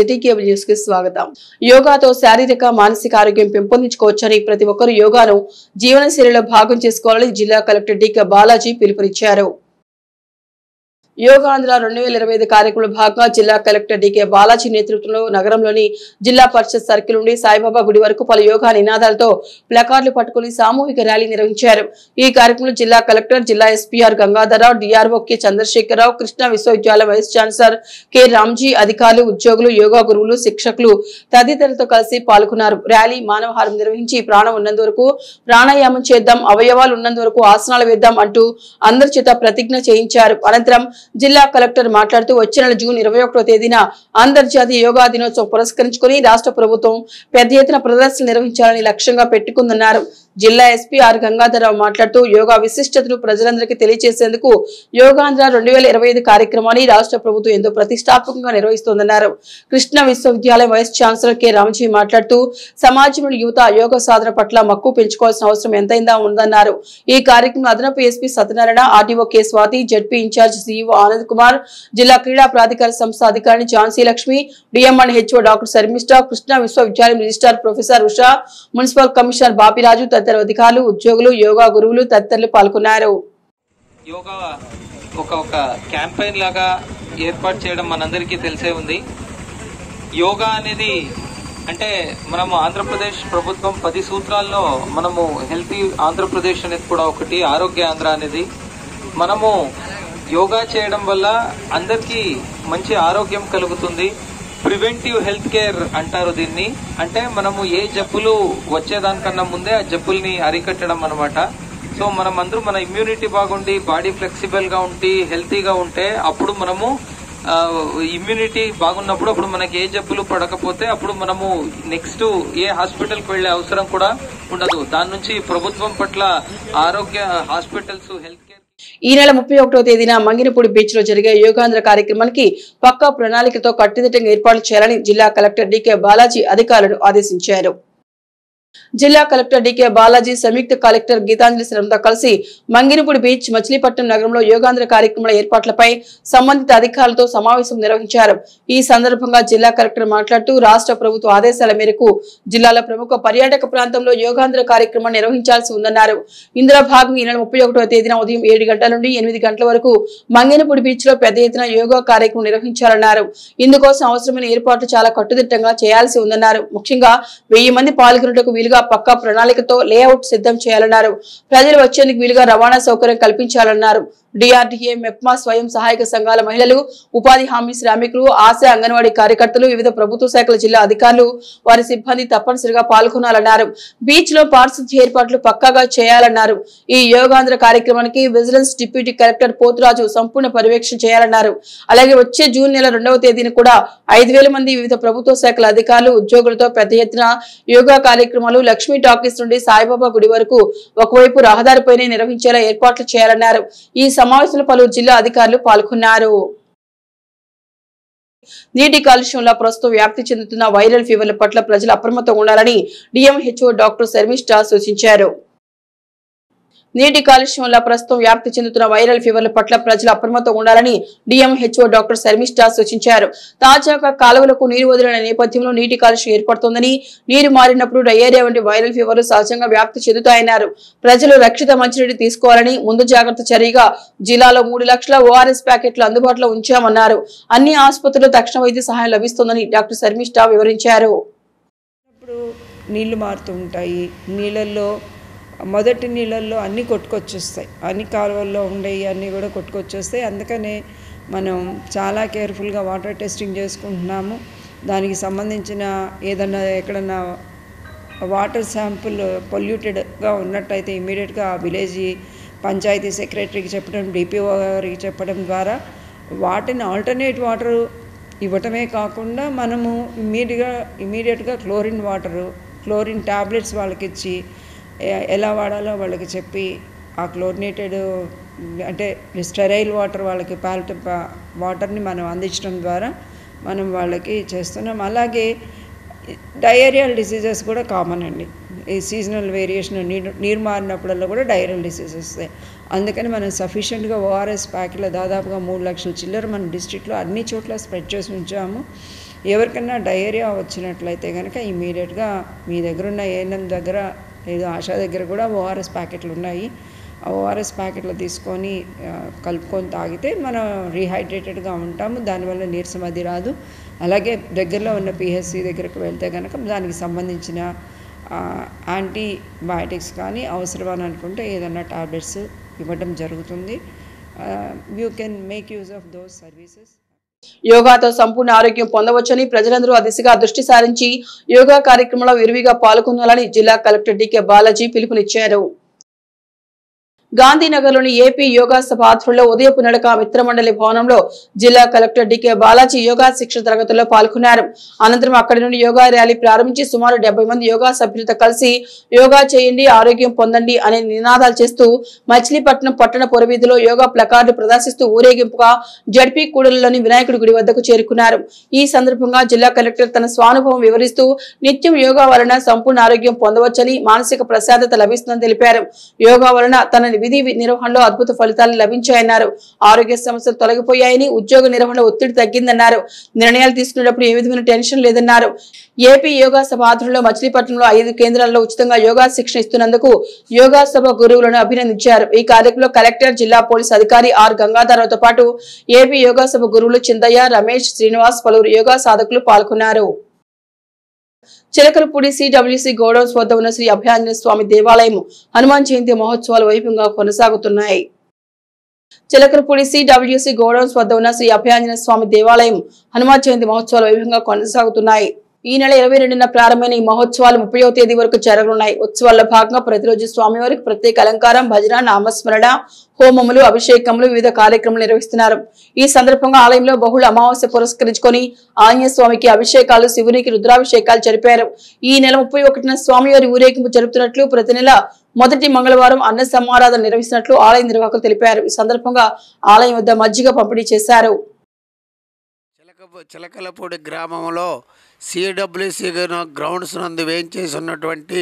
City cable news కి స్వాగతం. యోగాతో శారీరక మానసిక ఆరోగ్యం పెంపొందించుకోవచ్చని ప్రతి ఒక్కరూ యోగాను జీవనశైలిలో భాగం చేసుకోవాలని జిల్లా కలెక్టర్ డి.కే. బాలాజీ పిలుపునిచ్చారు. యోగాంధ్ర 2025 కార్యక్రమంలో భాగంగా జిల్లా కలెక్టర్ డి.కే. బాలాజీ నేతృత్వంలో నగరంలోని జిల్లా పరిషత్ సర్కిల్ నుండి సాయిబాబా గుడి వరకు పలు యోగా నినాదాలతో ప్లకార్డులు పట్టుకుని సామూహిక ర్యాలీ నిర్వహించారు. ఈ కార్యక్రమంలో జిల్లా కలెక్టర్, జిల్లా SP R Gangadhararao, DRO K. Chandrasekhararao, Krishna విశ్వవిద్యాలయం వైస్ ఛాన్సలర్ కె. రామ్జీ, అధికారులు, ఉద్యోగులు, యోగా గురువులు, శిక్షకులు తదితరులతో కలిసి పాల్గొన్నారు. ర్యాలీ మానవహారం నిర్వహించి ప్రాణం ఉన్నంత వరకు ప్రాణాయామం చేద్దాం, అవయవాలు ఉన్నంత వరకు ఆసనాలు వేద్దాం అంటూ అందరి చేత ప్రతిజ్ఞ చేయించారు. అనంతరం జిల్లా కలెక్టర్ మాట్లాడుతూ వచ్చే నెల జూన్ 21వ తేదీన అంతర్జాతీయ యోగా దినోత్సవం పురస్కరించుకుని రాష్ట్ర ప్రభుత్వం పెద్ద ఎత్తున ప్రదర్శన నిర్వహించాలని లక్ష్యంగా పెట్టుకుందన్నారు. జిల్లా ఎస్పీ ఆర్ గంగాధరరావు మాట్లాడుతూ యోగా విశిష్టతను ప్రజలందరికీ తెలియజేసేందుకు యోగాంధ్ర 2025 కార్యక్రమాన్ని రాష్ట్ర ప్రభుత్వం ఎంతో ప్రతిష్టాత్మకంగా నిర్వహిస్తోందన్నారు. కృష్ణా విశ్వవిద్యాలయం వైస్ ఛాన్సలర్ కె. రామ్జీ మాట్లాడుతూ సమాజంలోని యువత యోగ సాధన పట్ల మక్కువ పెంచుకోవాల్సిన అవసరం ఎంతైందా ఉందన్నారు. ఈ కార్యక్రమంలో అదనపు SP Satyanarayana, RDO K. Swathi, ZP in-charge CEO Anand Kumar, జిల్లా క్రీడా ప్రాధికార సంస్థ అధికారిని Jhansi Lakshmi, DM and HO doctor Sharmishtha, Krishna విశ్వవిద్యాలయం registrar professor Usha, municipal commissioner Bapiraju తదితర అధికారులు, ఉద్యోగులు, యోగా గురువులు తదితరులు పాల్గొన్నారు. యోగా ఒక క్యాంపెయిన్ లాగా ఏర్పాటు చేయడం మనందరికీ తెలిసే ఉంది. యోగా అనేది అంటే మనము ఆంధ్రప్రదేశ్ ప్రభుత్వం 10 సూత్రాల్లో మనము హెల్తీ ఆంధ్రప్రదేశ్ అనేది కూడా ఒకటి, ఆరోగ్య ఆంధ్ర అనేది. మనము యోగా చేయడం వల్ల అందరికీ మంచి ఆరోగ్యం కలుగుతుంది. ప్రివెంటివ్ హెల్త్ కేర్ అంటారు దీన్ని. అంటే మనము ఏ జబ్బులు వచ్చేదానికన్నా ముందే ఆ జబ్బుల్ని అరికట్టడం అన్నమాట. సో మనం అందరూ మన ఇమ్యూనిటీ బాగుండి, బాడీ ఫ్లెక్సిబుల్ గా ఉండి, హెల్తీగా ఉంటే అప్పుడు మనము ఇమ్యూనిటీ బాగున్నప్పుడు అప్పుడు మనకి ఏ జబ్బులు పడకపోతే అప్పుడు మనము నెక్స్ట్ ఏ హాస్పిటల్కి వెళ్లే అవసరం కూడా ఉండదు. దాని నుంచి ప్రభుత్వం పట్ల ఆరోగ్య హాస్పిటల్స్, హెల్త్ కేర్. ఈ నెల 31వ తేదీన మంగినపూడి బీచ్ లో జరిగే యోగాంధ్ర కార్యక్రమానికి పక్కా ప్రణాళికతో కట్టుదిట్టంగా ఏర్పాట్లు చేయాలని జిల్లా కలెక్టర్ డి.కే. బాలాజీ అధికారులను ఆదేశించారు. జిల్లా కలెక్టర్ డి.కే. బాలాజీ సంయుక్త కలెక్టర్ గీతాంజలి శ్రమతో కలిసి మంగినపూడి బీచ్, మచిలీపట్నం నగరంలో యోగాంధ్ర కార్యక్రమాల ఏర్పాట్లపై సంబంధిత అధికారులతో సమావేశం నిర్వహించారు. ఈ సందర్భంగా జిల్లా కలెక్టర్ మాట్లాడుతూ రాష్ట్ర ప్రభుత్వ ఆదేశాల మేరకు జిల్లాలో ప్రముఖ పర్యాటక ప్రాంతంలో యోగాంధ్ర కార్యక్రమాన్ని నిర్వహించాల్సి ఉందన్నారు. ఇందులో భాగంగా ఈ నెల 31వ తేదీన ఉదయం 7 గంటల నుండి 8 గంటల వరకు మంగినపూడి బీచ్ లో పెద్ద ఎత్తున యోగా కార్యక్రమం నిర్వహించాలన్నారు. ఇందుకోసం అవసరమైన ఏర్పాట్లు చాలా కట్టుదిట్టంగా చేయాల్సి ఉందన్నారు. ముఖ్యంగా 1000 మంది పాల్గొనేందుకు వీలుగా పక్కా ప్రణాళికతో లేఅవుట్ సిద్ధం చేయాలన్నారు. ప్రజలు వచ్చేందుకు వీలుగా రవాణా సౌకర్యం కల్పించాలన్నారు. డిఆర్డీఏ, మెప్మా, స్వయం సహాయక సంఘాల మహిళలు, ఉపాధి హామీ శ్రామికులు, ఆశా అంగన్వాడీ కార్యకర్తలు, వివిధ ప్రభుత్వ శాఖల జిల్లా అధికారులు, వారి సిబ్బంది తప్పనిసరిగా పాల్గొనాలన్నారు. బీచ్ లో పారిశుద్ధ్య ఏర్పాట్లు పక్కాగా చేయాలన్నారు. ఈ యోగాంధ్ర కార్యక్రమానికి విజిలెన్స్ డిప్యూటీ కలెక్టర్ పోతురాజు సంపూర్ణ పర్యవేక్షణ చేయాలన్నారు. అలాగే వచ్చే జూన్ నెల 2వ తేదీన కూడా 5000 మంది వివిధ ప్రభుత్వ శాఖల అధికారులు, ఉద్యోగులతో పెద్ద ఎత్తున యోగా కార్యక్రమాలు లక్ష్మీ టాకీస్ నుండి సాయిబాబా గుడి వరకు ఒకవైపు రహదారిపైనే నిర్వహించేలా ఏర్పాట్లు చేయాలన్నారు. ఈ సమావేశంలో పలువురు జిల్లా అధికారులు పాల్గొన్నారు. నీటి కాలుష్యంలో ప్రస్తుతం వ్యాప్తి చెందుతున్న వైరల్ ఫీవర్ల పట్ల ప్రజలు అప్రమత్తంగా ఉండాలని డిఎంహెచ్ఓ డాక్టర్ శర్మిష్ఠ సూచించారు. నీటి కాలుష్యం వల్ల ప్రస్తుతం వ్యాప్తి చెందుతున్న వైరల్ ఫీవర్ల పట్ల ప్రజలు అప్రమత్తంగా ఉండాలని డిఎంహెచ్ఓ డాక్టర్ శర్మిష్ఠ సూచించారు. తాజాగా కాలువలకు నీరు వదిలిన నేపథ్యంలో నీటి కాలుష్యం ఏర్పడుతోందని, నీరు మారినప్పుడు డయేరియా వంటి వైరల్ ఫీవర్లు సహజంగా వ్యాప్తి చెందుతాయన్నారు. ప్రజలు రక్షిత మంచినీటి తీసుకోవాలని ముందు జాగ్రత్త చర్యగా జిల్లాలో 3 లక్షల ఓఆర్ఎస్ ప్యాకెట్లు అందుబాటులో ఉంచామన్నారు. అన్ని ఆసుపత్రుల్లో తక్షణ వైద్య సహాయం లభిస్తోందని డాక్టర్ శర్మిష్ఠ వివరించారు. నీళ్లు మారుతూ ఉంటాయి. నీళ్ళల్లో మొదటి నీళ్ళల్లో అన్నీ కొట్టుకొచ్చేస్తాయి. అన్ని కాలువల్లో ఉండేవి అన్నీ కూడా కొట్టుకొచ్చేస్తాయి. అందుకనే మనం చాలా కేర్ఫుల్గా వాటర్ టెస్టింగ్ చేసుకుంటున్నాము. దానికి సంబంధించిన ఏదన్నా ఎక్కడన్నా వాటర్ శాంపుల్ పొల్యూటెడ్గా ఉన్నట్టయితే ఇమీడియట్గా ఆ విలేజ్ పంచాయతీ సెక్రటరీకి చెప్పడం, డిపిఓ గారికి చెప్పడం ద్వారా వాటిని ఆల్టర్నేట్ వాటర్ ఇవ్వటమే కాకుండా మనము ఇమీడియట్గా క్లోరిన్ ట్యాబ్లెట్స్ వాళ్ళకి ఇచ్చి ఎలా వాడాలో వాళ్ళకి చెప్పి ఆ క్లోరినేటెడ్ అంటే స్టెరైల్ వాటర్ వాళ్ళకి వాటర్ని మనం అందించడం ద్వారా మనం వాళ్ళకి చేస్తున్నాం. అలాగే డయేరియల్ డిసీజెస్ కూడా కామన్ అండి. ఈ సీజనల్ వేరియేషన్ నీరు మారినప్పుడల్లా కూడా డయేరియల్ డిసీజెస్ వస్తాయి. అందుకని మనం సఫిషియెంట్గా ఓఆర్ఎస్ ప్యాకెట్లో దాదాపుగా 3 లక్షల చిల్లర మన డిస్ట్రిక్ట్లో అన్ని చోట్ల స్ప్రెడ్ చేసి ఉంచాము. ఎవరికైనా డయేరియా వచ్చినట్లయితే కనుక ఇమీడియట్గా మీ దగ్గర ఉన్న ఏఎన్ఎం దగ్గర లేదా ఆశా దగ్గర కూడా ఓఆర్ఎస్ ప్యాకెట్లు ఉన్నాయి. ఆ ఓఆర్ఎస్ ప్యాకెట్లు తీసుకొని కలుపుకొని తాగితే మనం రీహైడ్రేటెడ్గా ఉంటాము. దానివల్ల నీరసం అది రాదు. అలాగే దగ్గరలో ఉన్న పిహెచ్సి దగ్గరకు వెళ్తే కనుక దానికి సంబంధించిన యాంటీబయాటిక్స్ కానీ అవసరమని అనుకుంటే ఏదన్నా టాబ్లెట్స్ ఇవ్వడం జరుగుతుంది. You can make use of those services. యోగాతో సంపూర్ణ ఆరోగ్యం పొందవచ్చని ప్రజలందరూ ఆ దిశగా దృష్టి సారించి యోగా కార్యక్రమంలో విరివిగా పాల్గొనాలని జిల్లా కలెక్టర్ డికే బాలాజీ పిలుపునిచ్చారు. గాంధీనగర్లోని ఏపీ యోగా సభ ఆధ్వర్యంలో ఉదయపు నడక మిత్రమండలి భవనంలో జిల్లా కలెక్టర్ డికే బాలాజీ యోగా శిక్షణ తరగతుల్లో పాల్గొన్నారు. అనంతరం అక్కడి నుండి యోగా ర్యాలీ ప్రారంభించి సుమారు 70 మంది యోగా సభ్యులతో కలిసి యోగా చేయండి ఆరోగ్యం పొందండి అనే నినాదాలు చేస్తూ మచిలీపట్నం పట్టణ పొరవీధిలో యోగా ప్లకార్డు ప్రదర్శిస్తూ ఊరేగింపుగా జడ్పీ కూడలిలోని వినాయకుడి గుడి వద్దకు చేరుకున్నారు. ఈ సందర్భంగా జిల్లా కలెక్టర్ తన స్వానుభవం వివరిస్తూ నిత్యం యోగా వలన సంపూర్ణ ఆరోగ్యం పొందవచ్చని, మానసిక ప్రశాంతత లభిస్తుందని తెలిపారు. యోగా వలన తన విధి నిర్వహణలో అద్భుత ఫలితాలు లభించాయన్నారు. ఆరోగ్య సమస్యలు తొలగిపోయాయని, ఉద్యోగ నిర్వహణలో ఒత్తిడి తగ్గిందన్నారు. నిర్ణయాలు తీసుకునేటప్పుడు ఏ విధమైన టెన్షన్ లేదన్నారు. ఏపీ యోగా సభ ఆధ్వర్యంలో మచిలీపట్నంలో 5 కేంద్రాల్లో ఉచితంగా యోగా శిక్షణ ఇస్తున్నందుకు యోగా సభ గురువులను అభినందించారు. ఈ కార్యక్రమంలో కలెక్టర్, జిల్లా పోలీస్ అధికారి ఆర్ గంగాధరరావుతో పాటు ఏపీ యోగా సభ గురువులు చిందయ్య, రమేష్, శ్రీనివాస్, పలువురు యోగా సాధకులు పాల్గొన్నారు. చిలకలపూడి సిడబ్ల్యూసి గోడౌన్స్ వద్ద ఉన్న శ్రీ అభయాంజనేయ స్వామి దేవాలయం హనుమాన్ జయంతి మహోత్సవాలు వైభవంగా కొనసాగుతున్నాయి. చిలకలపూడి సిడబ్ల్యూసి గోడౌన్స్ వద్ద ఉన్న శ్రీ అభయాంజనేయ స్వామి దేవాలయం హనుమాన్ జయంతి మహోత్సవాలు వైభవంగా కొనసాగుతున్నాయి. ఈ నెల 22న ప్రారంభమైన ఈ మహోత్సవాలు 30వ తేదీ వరకు జరగనున్నాయి. ఉత్సవాల్లో భాగంగా ప్రతిరోజు స్వామివారికి ప్రత్యేక అలంకారం, భజన, నామస్మరణ, హోమములు, అభిషేకములు, వివిధ కార్యక్రమాలు నిర్వహిస్తున్నారు. ఈ సందర్భంగా ఆలయంలో బహుళ అమావాస్య పురస్కరించుకొని ఆంజనేయ స్వామికి అభిషేకాలు, శివునికి రుద్రాభిషేకాలు జరిపారు. ఈ నెల 31న స్వామివారి ఊరేగింపు జరుపుతున్నట్లు, ప్రతి నెల మొదటి మంగళవారం అన్న సమారాధన నిర్వహిస్తున్నట్లు ఆలయ నిర్వాహకులు తెలిపారు. ఈ సందర్భంగా ఆలయం వద్ద మజ్జిగ పంపిణీ చేశారు. చిలకలపూడి గ్రామంలో సిడబ్ల్యూసి గ్రౌండ్స్ నందు వేయించేసి ఉన్నటువంటి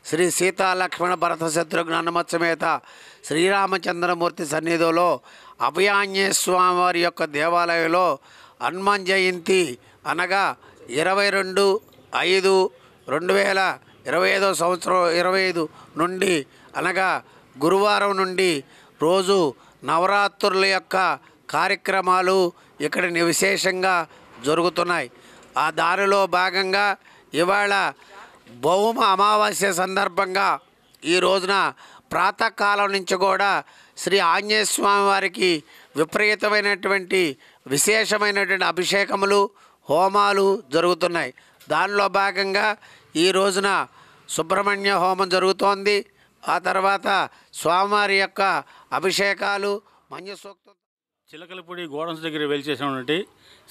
శ్రీ సీతాలక్ష్మణ భరత శత్రుఘ్న హనుమత్ సమేత శ్రీరామచంద్రమూర్తి సన్నిధిలో అభయాంజనేయ స్వామి వారి యొక్క దేవాలయంలో హనుమాన్ జయంతి అనగా 22/5/2025 సంవత్సరం 25 నుండి అనగా గురువారం నుండి రోజు నవరాత్రుల యొక్క కార్యక్రమాలు ఇక్కడ విశేషంగా జరుగుతున్నాయి. ఆ దారిలో భాగంగా ఇవాళ భౌమ అమావాస్య సందర్భంగా ఈ రోజున ప్రాతకాలం నుంచి కూడా శ్రీ ఆంజనేయ స్వామి వారికి విపరీతమైనటువంటి విశేషమైనటువంటి అభిషేకములు, హోమాలు జరుగుతున్నాయి. దానిలో భాగంగా ఈ రోజున సుబ్రహ్మణ్య హోమం జరుగుతోంది. ఆ తర్వాత స్వామివారి యొక్క అభిషేకాలు, మంజసూక్త. చిలకలపూడి గోడౌన్స్ దగ్గర వెలిచేసినటువంటి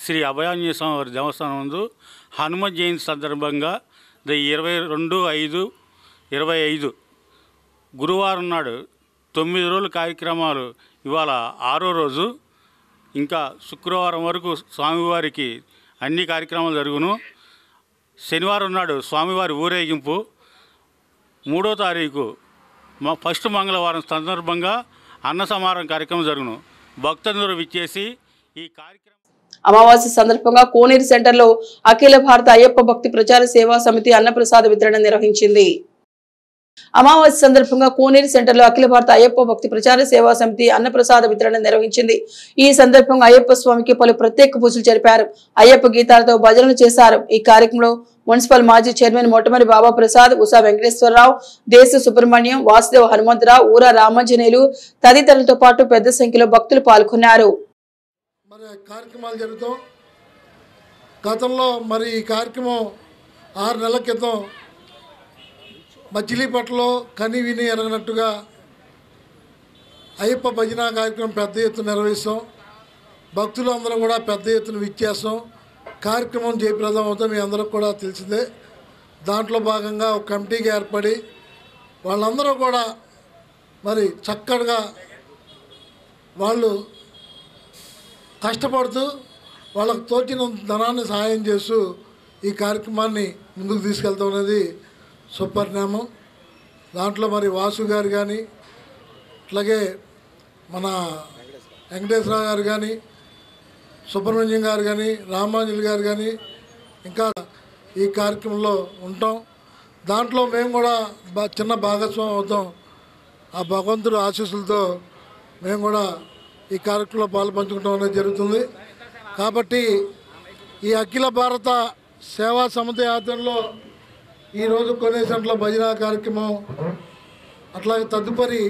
శ్రీ అభయాంజనేయ స్వామి వారి దేవస్థానం నందు హనుమత్ జయంతి సందర్భంగా 22/5/25 గురువారం నాడు 9 రోజుల కార్యక్రమాలు, ఇవాళ 6వ రోజు. ఇంకా శుక్రవారం వరకు స్వామివారికి అన్ని కార్యక్రమాలు జరుగును. శనివారం నాడు స్వామివారి ఊరేగింపు, 3వ తారీఖు ఫస్ట్ మంగళవారం సందర్భంగా అన్న సమారాధన కార్యక్రమం జరుగును. భక్తులందరూ విచ్చేసి ఈ కార్యక్రమం. అమావాస్య సందర్భంగా కోనేరు సెంటర్లో అఖిల భారత అయ్యప్ప భక్తి ప్రచార సేవా సమితి అన్నప్రసాద వితరణ నిర్వహించింది. అమావాస్య సందర్భంగా కోనేరు సెంటర్లో అఖిల భారత అయ్యప్ప భక్తి ప్రచార సేవా సమితి అన్నప్రసాద వితరణ నిర్వహించింది. ఈ సందర్భంగా అయ్యప్ప స్వామికి పలు ప్రత్యేక పూజలు జరిపారు. అయ్యప్ప గీతాలతో భజనలు చేశారు. ఈ కార్యక్రమంలో మున్సిపల్ మాజీ చైర్మన్ మొట్టమొదటి బాబా ప్రసాద్, ఉషా వెంకటేశ్వరరావు, దేశ సుబ్రహ్మణ్యం, వాసుదేవ హనుమంతరావు, ఊరా రామాంజనేయులు తదితరులతో పాటు పెద్ద సంఖ్యలో భక్తులు పాల్గొన్నారు. కార్యక్రమాలు జరుగుతాం. గతంలో ఈ కార్యక్రమం 6 నెలల క్రితం మచిలీపట్నంలో కని విని ఎరగనట్టుగా అయ్యప్ప భజన కార్యక్రమం పెద్ద ఎత్తున నిర్వహిస్తాం. భక్తులు అందరం కూడా పెద్ద ఎత్తున విచ్చేస్తాం. కార్యక్రమం జయప్రదం అవుతాం. మీ అందరికి కూడా తెలిసిందే. దాంట్లో భాగంగా ఒక కమిటీకి ఏర్పడి వాళ్ళందరూ కూడా చక్కగా వాళ్ళు కష్టపడుతూ వాళ్ళకు తోచిన ధనాన్ని సహాయం చేస్తూ ఈ కార్యక్రమాన్ని ముందుకు తీసుకెళ్తాం అనేది సుపరిణామం. దాంట్లో వాసు గారు కానీ, అట్లాగే మన వెంకటేశ్వరరావు గారు కానీ, సుబ్రహ్మణ్యం గారు కానీ, రామాంజలి గారు కానీ, ఇంకా ఈ కార్యక్రమంలో ఉంటాం. దాంట్లో మేము కూడా చిన్న భాగస్వామ్యం అవుతాం. ఆ భగవంతుడి ఆశీస్సులతో మేము కూడా ఈ కార్యక్రమంలో పాల్పంచుకోవడం అనేది జరుగుతుంది. కాబట్టి ఈ అఖిల భారత సేవా సమితి ఆధ్వర్యంలో ఈరోజు కొన్ని సెంట్ల భజన కార్యక్రమం, అట్లాగే తదుపరి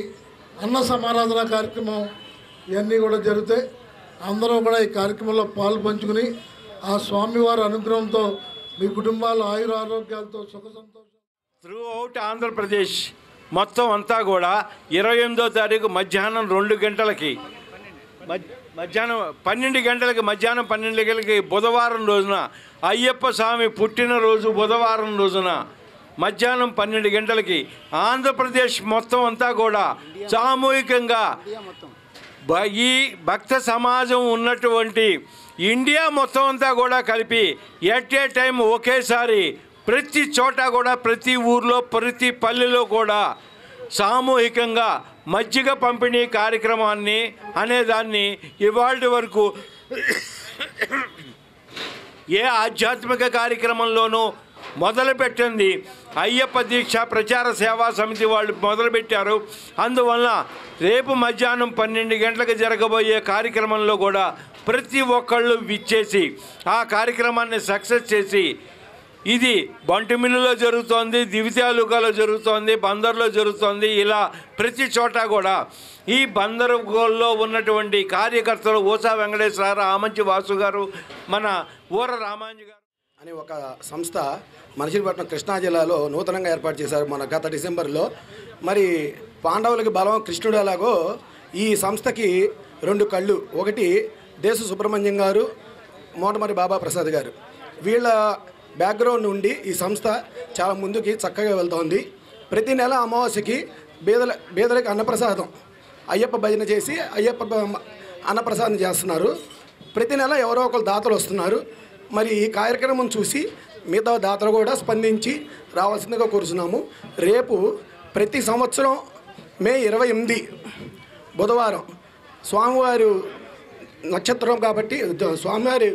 అన్న సమారాధన కార్యక్రమం ఇవన్నీ కూడా జరుగుతాయి. అందరూ కూడా ఈ కార్యక్రమంలో పాలు పంచుకుని ఆ స్వామివారి అనుగ్రహంతో మీ కుటుంబాలు ఆయుర ఆరోగ్యాలతో సుఖ సంతోషం. త్రూ అవుట్ ఆంధ్రప్రదేశ్ మొత్తం అంతా కూడా 28వ తారీఖు మధ్యాహ్నం 2 గంటలకి మధ్యాహ్నం 12 గంటలకి బుధవారం రోజున అయ్యప్ప స్వామి పుట్టినరోజు బుధవారం రోజున మధ్యాహ్నం 12 గంటలకి ఆంధ్రప్రదేశ్ మొత్తం అంతా కూడా సామూహికంగా ఈ భక్త సమాజం ఉన్నటువంటి ఇండియా మొత్తం అంతా కూడా కలిపి ఎట్ ఏ టైం ఒకేసారి ప్రతి చోట కూడా ప్రతి ఊర్లో ప్రతి పల్లెలో కూడా సామూహికంగా మజ్జిగ పంపిణీ కార్యక్రమాన్ని అనేదాన్ని ఇవాళ వరకు ఏ ఆధ్యాత్మిక కార్యక్రమంలోనూ మొదలుపెట్టింది అయ్యప్ప దీక్ష ప్రచార సేవా సమితి వాళ్ళు మొదలుపెట్టారు. అందువల్ల రేపు మధ్యాహ్నం 12 గంటలకు జరగబోయే కార్యక్రమంలో కూడా ప్రతి ఒక్కళ్ళు విచ్చేసి ఆ కార్యక్రమాన్ని సక్సెస్ చేసి, ఇది బంటుమిల్లులో జరుగుతోంది, దివితాలుకాలో జరుగుతోంది, బందర్లో జరుగుతోంది, ఇలా ప్రతి చోట కూడా ఈ బందరులో ఉన్నటువంటి కార్యకర్తలు ఓసా వెంకటేశ్వర, ఆమంచి వాసు గారు, మన ఊర రామాంజీ గారు అని ఒక సంస్థ మచిలీపట్నం కృష్ణా జిల్లాలో నూతనంగా ఏర్పాటు చేశారు మన గత డిసెంబర్లో. మరి పాండవులకి బలం కృష్ణుడు ఎలాగో ఈ సంస్థకి 2 కళ్ళు, ఒకటి దేశ సుబ్రహ్మణ్యం గారు, మోటమరి బాబా ప్రసాద్ గారు. వీళ్ళ బ్యాక్గ్రౌండ్ నుండి ఈ సంస్థ చాలా ముందుకి చక్కగా వెళ్తోంది. ప్రతి నెల అమావాస్యకి బీదలకి అన్నప్రసాదం, అయ్యప్ప భజన చేసి అయ్యప్ప అన్నప్రసాదం చేస్తున్నారు. ప్రతి నెల ఎవరో ఒకరు దాతలు వస్తున్నారు. మరి ఈ కార్యక్రమం చూసి మిగతా దాతలు కూడా స్పందించి రావాల్సిందిగా కోరుతున్నాము. రేపు ప్రతి సంవత్సరం మే 28 బుధవారం స్వామివారి నక్షత్రం కాబట్టి, స్వామివారి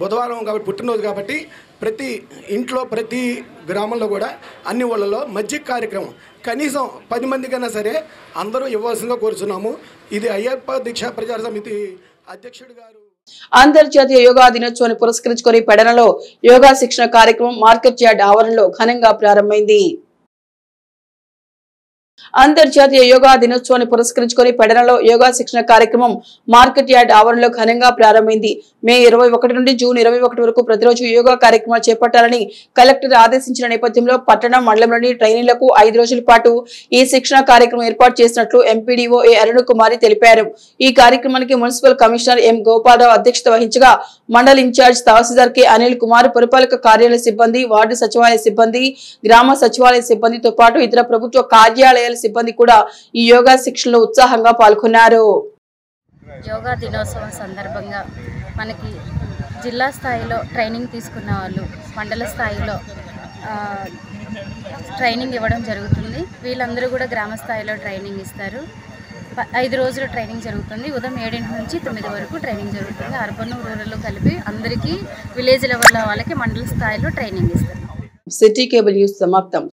బుధవారం కాబట్టి పుట్టినరోజు కాబట్టి ప్రతి ఇంట్లో ప్రతి గ్రామంలో కూడా అన్ని ఊళ్ళలో మజ్జిగ కార్యక్రమం కనీసం 10 మందికైనా సరే అందరూ ఇవ్వాల్సిందిగా కోరుతున్నాము. ఇది అయ్యప్ప దీక్షా ప్రచార సమితి అధ్యక్షుడు గారు. అంతర్జాతీయ యోగా దినోత్సవాన్ని పురస్కరించుకొని పెడనలో యోగా శిక్షణ కార్యక్రమం మార్కెట్ యార్డ్ ఆవరణలో ఘనంగా ప్రారంభమైంది. అంతర్జాతీయ యోగా దినోత్సవాన్ని పురస్కరించుకొని పెడనలో యోగా శిక్షణ కార్యక్రమం మార్కెట్ యార్డ్ ఆవరణలో ఘనంగా ప్రారంభమైంది. మే 21 నుండి జూన్ 21 వరకు ప్రతిరోజు యోగా కార్యక్రమాలు చేపట్టాలని కలెక్టర్ ఆదేశించిన నేపథ్యంలో పట్టణం మండలంలోని ట్రైనీలకు 5 రోజుల పాటు ఈ శిక్షణ కార్యక్రమం ఏర్పాటు చేసినట్లు ఎంపీడీఓ ఏ అరుణ కుమారి తెలిపారు. ఈ కార్యక్రమానికి మున్సిపల్ కమిషనర్ ఎం గోపాలరావు అధ్యక్షత వహించగా మండల ఇన్ఛార్జ్ తహసీల్దార్ కె అనిల్ కుమార్, పురపాలక కార్యాలయ సిబ్బంది, వార్డు సచివాలయ సిబ్బంది, గ్రామ సచివాలయ సిబ్బందితో పాటు ఇతర ప్రభుత్వ కార్యాలయాల సిబ్బంది కూడా ఈ యోగా శిక్షణలో ఉత్సాహంగా పాల్గొన్నారు. యోగా దినోత్సవం సందర్భంగా మనకి జిల్లా స్థాయిలో ట్రైనింగ్ తీసుకున్న వాళ్ళు మండల స్థాయిలో ట్రైనింగ్ ఇవ్వడం జరుగుతుంది. వీళ్ళందరూ కూడా గ్రామ స్థాయిలో ట్రైనింగ్ ఇస్తారు. 5 రోజుల ట్రైనింగ్ జరుగుతుంది. ఉదయం 7 నుంచి 9 వరకు ట్రైనింగ్ జరుగుతుంది. అర్బన్ రూరల్ కలిపి అందరికీ విలేజ్ లెవెల్ వాళ్ళకి మండల స్థాయిలో ట్రైనింగ్ ఇస్తారు. సిటీ కేబుల్ న్యూస్ సమాప్తం.